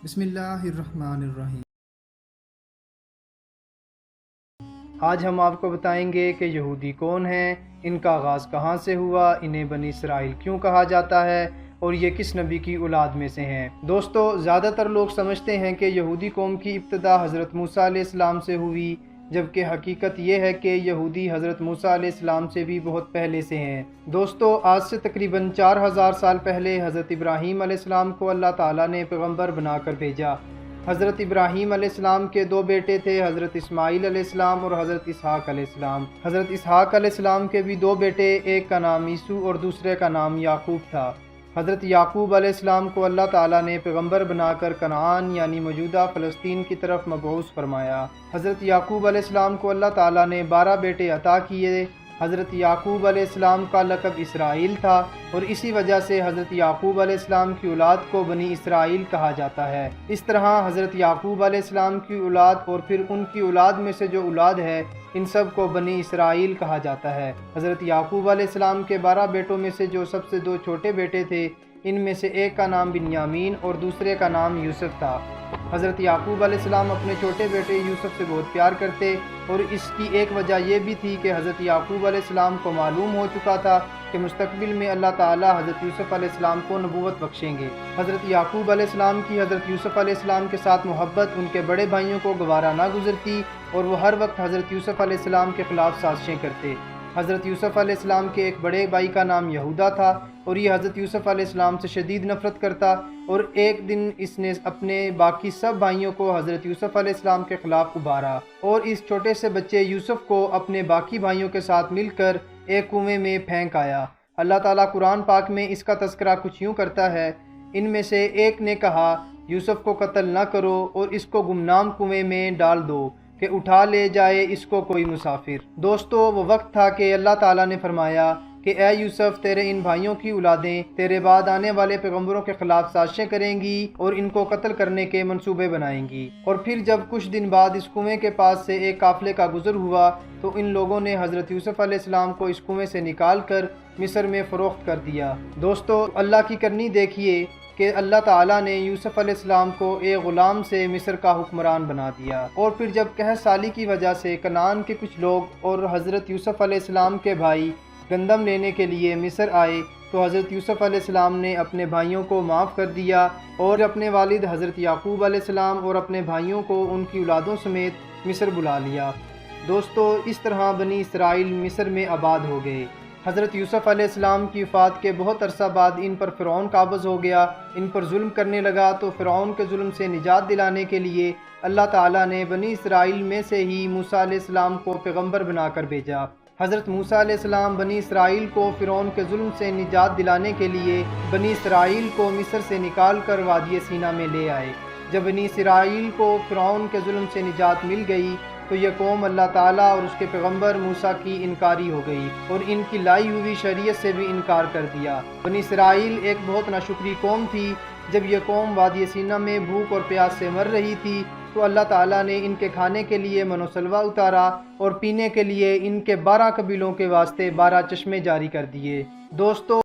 بسم اللہ الرحمن الرحیم۔ آج ہم آپ کو بتائیں گے کہ یہودی کون ہیں، ان کا آغاز کہاں سے ہوا، انہیں بنی اسرائیل کیوں کہا جاتا ہے اور یہ کس نبی کی اولاد میں سے ہیں۔ دوستو، زیادہ تر لوگ سمجھتے ہیں کہ یہودی قوم کی ابتدا حضرت موسیٰ علیہ السلام سے ہوئی، جبکہ حقیقت یہ ہے کہ یہودی حضرت موسیٰ علیہ السلام سے بھی بہت پہلے سے ہیں۔ دوستو، آج سے تقریباً 4000 سال پہلے حضرت ابراہیم علیہ السلام کو اللہ تعالیٰ نے پیغمبر بنا کر بھیجا۔ حضرت ابراہیم علیہ السلام کے 2 بیٹے تھے، حضرت اسماعیل علیہ السلام اور حضرت اسحاق علیہ السلام۔ حضرت اسحاق علیہ السلام کے بھی 2 بیٹے، ایک کا نام عیسو اور دوسرے کا نام یعقوب تھا۔ حضرت یعقوب علیہ السلام کو اللہ تعالیٰ نے پیغمبر بنا کر کنعان یعنی موجودہ فلسطین کی طرف مبعوث فرمایا۔ حضرت یعقوب علیہ السلام کو اللہ تعالیٰ نے 12 بیٹے عطا کیے۔ حضرت یعقوب علیہ السلام کا لقب اسرائیل تھا اور اسی وجہ سے حضرت یعقوب علیہ السلام کی اولاد کو بنی اسرائیل کہا جاتا ہے۔ اس طرح حضرت یعقوب علیہ السلام کی اولاد اور پھر ان کی اولاد میں سے جو اولاد ہے، ان سب کو بنی اسرائیل کہا جاتا ہے۔ حضرت یعقوب علیہ السلام کے 12 بیٹوں میں سے جو سب سے 2 چھوٹے بیٹے تھے، ان میں سے ایک کا نام بنیامین اور دوسرے کا نام یوسف تھا۔ حضرت یعقوب علیہ السلام اپنے چھوٹے بیٹے یوسف سے بہت پیار کرتے اور اس کی ایک وجہ یہ بھی تھی کہ حضرت یعقوب علیہ السلام کو معلوم ہو چکا تھا کہ مستقبل میں اللہ تعالیٰ حضرت یوسف علیہ السلام کو نبوت بخشیں گے۔ حضرت یعقوب علیہ السلام کی حضرت یوسف علیہ السلام کے ساتھ محبت ان کے بڑے بھائیوں کو گوارا نہ گزرتی اور وہ ہر وقت حضرت یوسف علیہ السلام کے خلاف سازشیں کرتے۔ حضرت یوسف علیہ السلام کے ایک بڑے بھائی کا نام یہودا تھا اور یہ حضرت یوسف علیہ السلام سے شدید نفرت کرتا، اور ایک دن اس نے اپنے باقی سب بھائیوں کو حضرت یوسف علیہ السلام کے خلاف ابھارا اور اس چھوٹے سے بچے یوسف کو اپنے باقی بھائیوں کے ساتھ مل کر ایک کنویں میں پھینک آیا۔ اللہ تعالیٰ قرآن پاک میں اس کا تذکرہ کچھ یوں کرتا ہے، ان میں سے ایک نے کہا یوسف کو قتل نہ کرو اور اس کو گمنام کنویں میں ڈال دو کہ اٹھا لے جائے اس کو کوئی مسافر۔ دوستو، وہ وقت تھا کہ اللہ تعالیٰ نے فرمایا کہ اے یوسف، تیرے ان بھائیوں کی اولادیں تیرے بعد آنے والے پیغمبروں کے خلاف سازشیں کریں گی اور ان کو قتل کرنے کے منصوبے بنائیں گی۔ اور پھر جب کچھ دن بعد اس کنویں کے پاس سے ایک قافلے کا گزر ہوا تو ان لوگوں نے حضرت یوسف علیہ السلام کو اس کنویں سے نکال کر مصر میں فروخت کر دیا۔ دوستو، اللہ کی کرنی دیکھیے کہ اللہ تعالیٰ نے یوسف علیہ السلام کو ایک غلام سے مصر کا حکمران بنا دیا، اور پھر جب قحط سالی کی وجہ سے کنعان کے کچھ لوگ اور حضرت یوسف علیہ السلام کے بھائی گندم لینے کے لیے مصر آئے تو حضرت یوسف علیہ السلام نے اپنے بھائیوں کو معاف کر دیا اور اپنے والد حضرت یعقوب علیہ السلام اور اپنے بھائیوں کو ان کی اولادوں سمیت مصر بلا لیا۔ دوستو، اس طرح بنی اسرائیل مصر میں آباد ہو گئے۔ حضرت یوسف علیہ السلام کی وفات کے بہت عرصہ بعد ان پر فرعون قابض ہو گیا، ان پر ظلم کرنے لگا، تو فرعون کے ظلم سے نجات دلانے کے لیے اللہ تعالیٰ نے بنی اسرائیل میں سے ہی موسیٰ علیہ السلام کو پیغمبر بنا کر بھیجا۔ حضرت موسیٰ علیہ السلام بنی اسرائیل کو فرعون کے ظلم سے نجات دلانے کے لیے بنی اسرائیل کو مصر سے نکال کر وادی سینا میں لے آئے۔ جب بنی اسرائیل کو فرعون کے ظلم سے نجات مل گئی تو یہ قوم اللہ تعالیٰ اور اس کے پیغمبر موسیٰ کی انکاری ہو گئی اور ان کی لائی ہوئی شریعت سے بھی انکار کر دیا۔ بنی اسرائیل ایک بہت ناشکری قوم تھی۔ جب یہ قوم وادی سینا میں بھوک اور پیاس سے مر رہی تھی تو اللہ تعالیٰ نے ان کے کھانے کے لیے من و سلوہ اتارا اور پینے کے لیے ان کے 12 قبیلوں کے واسطے 12 چشمے جاری کر دیے۔ دوستو،